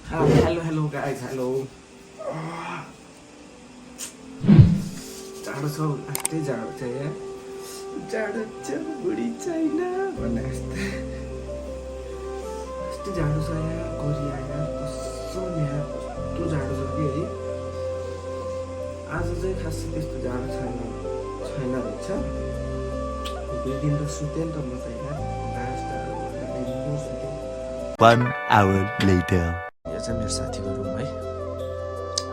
Hello guys, hello. जाडो छ आस्ते जाडो छ यहाँ जाडो छ बुढी छैन भन्ने आस्ते जाडो छ यहाँ कोरिया यहाँ कस्तो यहाँ कस्तो जाडो छ कि है आज चाहिँ खासै त्यस्तो जाडो छैन रहेछ 2 दिन त सुतेँ नि त म चाहिँ यहाँ सुतेँ 1 hour later. यो चाहिँ मेरो साथीको रुम है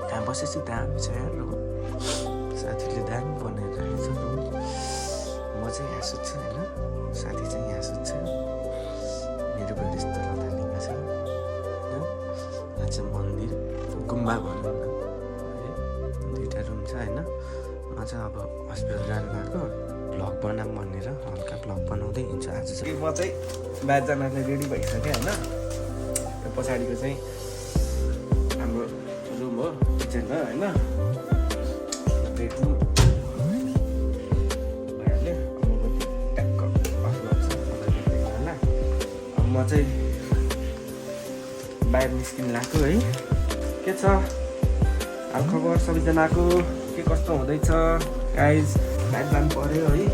त्यहाँ बसेछु दामी छ यार रुम साथीले दामी बनाएर राखेको छ रुम म चाहिँ यहाँ सुत्छु होइन साथी चाहिँ यहाँ सुत्छ मेरो बेड यस्तो लथालिङ्ग छ होइन यहाँ चाहिँ मन्दिर गुम्बा भनौँ न है 2टा रुम छ होइन म चाहिँ अब हस्पिटल जानु भएको भ्लग बनाऊँ भनेर हल्का भ्लग बनाउँदै हिँड्छु आज चाहिँ म चाहिँ बाह्रजनाले रेडी भइसकेँ होइन यो पछाडिको चाहिँ हाम्रो रुम हो किचन हो होइन बेडरुम भइहाल्यो अब म ट्याक्क अफ गर्छु होला अब म चाहिँ बाहिर निस्किनु लाग्यो है के छ हालखबर सबैजनाको के कस्तो हुँदैछ गाइज बाहिर जानु पऱ्यो है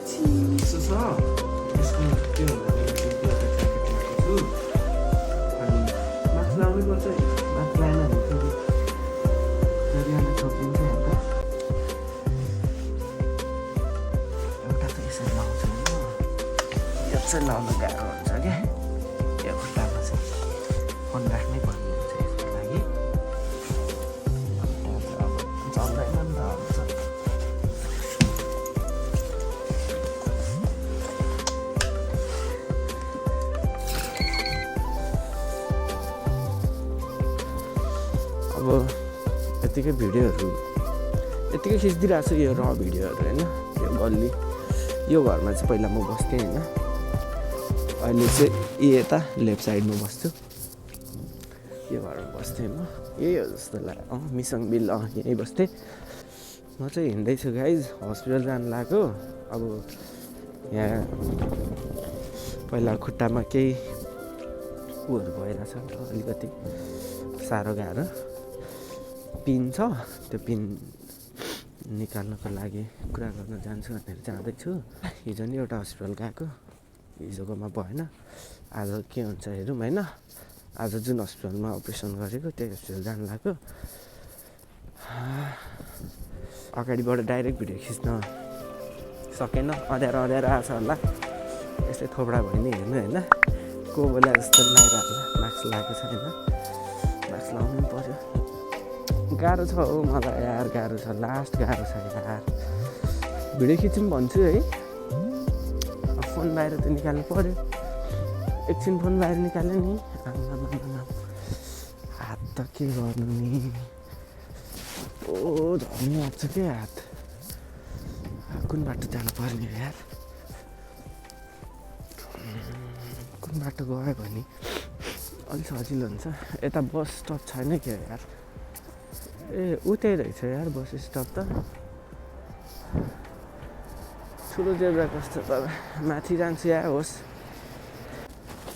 चिसो छ यसको के भन्दा छु अनि माथि लाउनै पर्छ माथि लाएन भने फेरि जरिवाना थपिन्छ अन्त एउटा त यसरी लाउँछ होइन यो चाहिँ लाउन गाह्रो हुन्छ क्या यो खुट्टामा चाहिँ फोन राख्नै पर्ने हुन्छ यसको लागि अब चल्दैन नि त अब यतिकै भिडियोहरू यतिकै खिचिदिरहेको छु यो र भिडियोहरू होइन यो गल्ली यो घरमा चाहिँ पहिला म बस्थेँ होइन अहिले चाहिँ यता लेफ्ट साइडमा बस्छु यो घरमा बस्थेँ म यही हो जस्तो लाग्यो मिसङ बिल यहीँ बस्थेँ म चाहिँ हिँड्दैछु गाइज हस्पिटल जानु लाग्यो अब यहाँ पहिला खुट्टामा केही उहरू भइरहेछ अलिकति साह्रो गाह्रो पिन छ त्यो पिन निकाल्नको लागि कुरा गर्न जान्छु भनेर जाँदैछु हिजो नि एउटा हस्पिटल गएको हिजोकोमा भएन आज के हुन्छ हेरौँ होइन आज जुन हस्पिटलमा अपरेसन गरेको त्यही हस्पिटल जानु लाग्यो अगाडिबाट डाइरेक्ट भिडियो खिच्न सकेन अँध्यारो आएको छ होला यस्तै थोपडा भयो नि हेर्नु होइन को बोला जस्तो लगाइरहेको होला मास्क लगाएको छ होइन मास्क लाउनु पऱ्यो गाह्रो छ हो मलाई यार गाह्रो छ लास्ट गाह्रो छ यार भिडियो खिचौँ भन्छु है फोन बाहिर त निकाल्नु पऱ्यो एकछिन फोन बाहिर निकाल्यो नि हात त के गर्नु नि ओ झर्नु लाग्छ के हात कुन बाटो जानु पर्ने यार कुन बाटो गयो भने अलिक सजिलो हुन्छ यता बस स्टप छैन क्या यार ए उतै रहेछ यार बस स्टप त ठुलो जेब्रा कस्तो तर माथि जान्छु यार होस्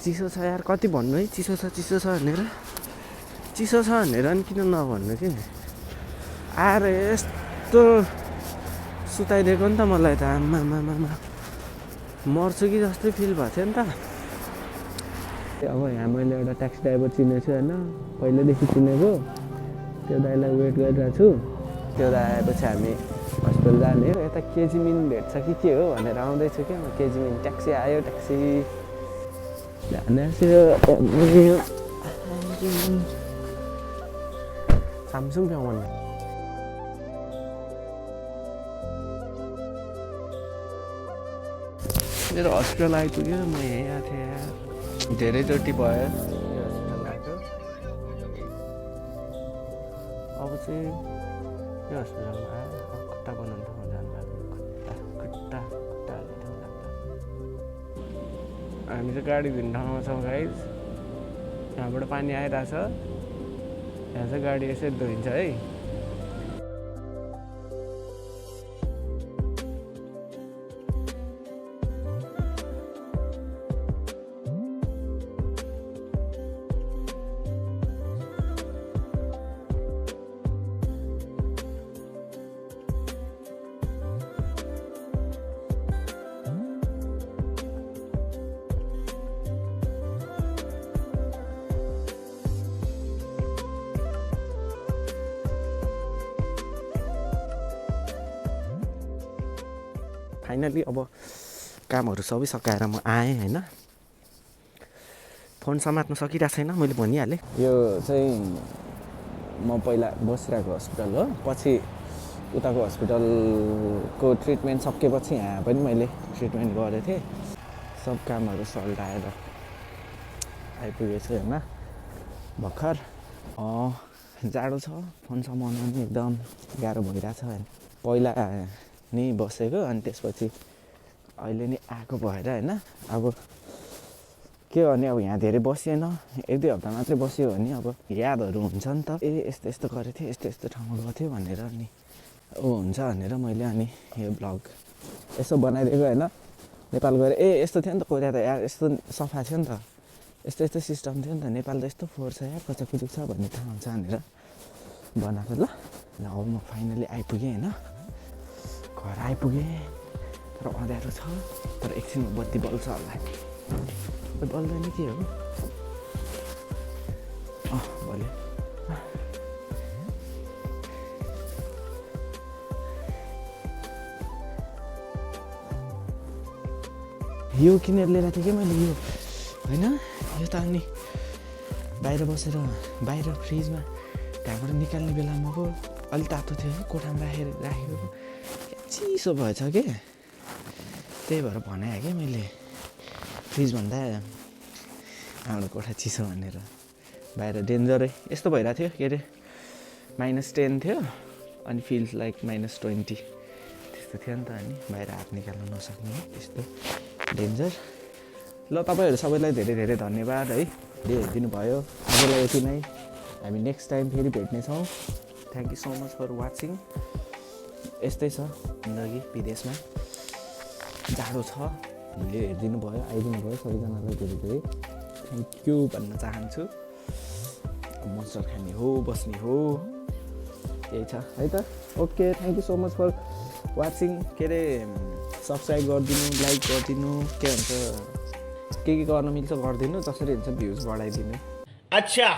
चिसो छ यार कति भन्नु है चिसो छ भनेर चिसो छ भनेर नि किन नभन्नु कि आएर यस्तो सुताइदिएको नि त मलाई त आमा मर्छु कि जस्तै फिल भएको थियो नि त अब यहाँ मैले एउटा ट्याक्सी ड्राइभर चिनेको छु होइन पहिल्यैदेखि चिनेको त्यो दाइलाई वेट गरिरहेको छु त्यो दाइ आएपछि हामी हस्पिटल जाने हो यता केजिमिन भेट्छ कि के हो भनेर आउँदैछु क्या म केजिमिन ट्याक्सी आयो ट्याक्सी सामसुङ भ्याउन मेरो हस्पिटल आइपुग्यो म यहीँ आएको थिएँ यार धेरैचोटि भयो यो हस्पिटल आएको अब चाहिँ यो हस्पिटलमा आयो खुट्टा बनाउनु ठाउँमा जानु लाग्यो खुट्टा हाल्ने ठाउँ लाग्दा हामी चाहिँ गाडी भिन्न ठाउँमा छौँ गाइज यहाँबाट पानी आइरहेछ यहाँ चाहिँ गाडी यसरी धोइन्छ है फाइनली अब कामहरू सबै सकाएर म आएँ होइन। फोन समात्न सकिरहेको छैन, मैले भनिहालेँ। यो चाहिँ म पहिला बसिरहेको हस्पिटल हो, पछि उताको हस्पिटलको ट्रिटमेन्ट सकेपछि यहाँ पनि मैले ट्रिटमेन्ट गरेको थिएँ। सब कामहरू सल्टाएर आइपुगेछु होइन भर्खर। जाडो छ, फोन समाउनु पनि एकदम गाह्रो भइरहेछ होइन। पहिला नि बसेको अनि त्यसपछि अहिले नि आएको भएर होइन। अब के गर्ने, अब यहाँ धेरै बसिएन, 1-2 हप्ता मात्रै बस्यो भने अब यादहरू हुन्छ नि त। यस्तो यस्तो गरेको थिएँ, यस्तो यस्तो ठाउँमा गएको थियो भनेर नि हुन्छ भनेर मैले अनि यो ब्लग यसो बनाइदिएको होइन। नेपाल गएर यस्तो थियो नि त, कोरिया त यार यस्तो सफा थियो नि त, यस्तो यस्तो सिस्टम थियो नि त, नेपाल त यस्तो फोहोर छ यार, कचाकुचुक छ भन्ने थाहा हुन्छ भनेर बनाएको। ल अब म फाइनली आइपुगेँ होइन, घर आइपुगेँ। तर अँध्यारो छ, तर एकछिनमा बत्ती बल्छ होला। बल्दैन के हो बल्यो। यो किनेर लिएर थिएँ कि मैले यो होइन। यो त अनि बाहिर बसेर बाहिर फ्रिजमा घामबाट निकाल्ने बेलामा पो अलिक तातो थियो, कोठामा राखेको चिसो भएछ के, त्यही भएर बनाएँ क्या मैले। फ्रिजभन्दा हाम्रो कोठा चिसो भनेर। बाहिर डेन्जरै यस्तो भइरहेको थियो, के अरे -10 थियो अनि फिल्स लाइक -20 त्यस्तो थियो नि त। अनि बाहिर हात निकाल्न नसक्ने त्यस्तो डेन्जर। ल तपाईँहरू सबैलाई धेरै धेरै धन्यवाद है, हेरिदिनु भयो। आजलाई यति नै, हामी नेक्स्ट टाइम फेरि भेट्नेछौँ। Thank you so much for watching. यस्तै छ जिन्दगी विदेशमा, जाडो छ। हामीले हेरिदिनु भयो, आइदिनु भयो, सबैजनालाई धेरै धेरै थ्याङ्क यू भन्न चाहन्छु। मन्स्टर खाने हो, बस्ने हो, यही छ है त। Okay, thank you so much for watching. के अरे सब्सक्राइब गरिदिनु, लाइक गरिदिनु, के भन्छ के गर्न मिल्छ गरिदिनु, जसरी हुन्छ भ्युज बढाइदिनु। अच्छा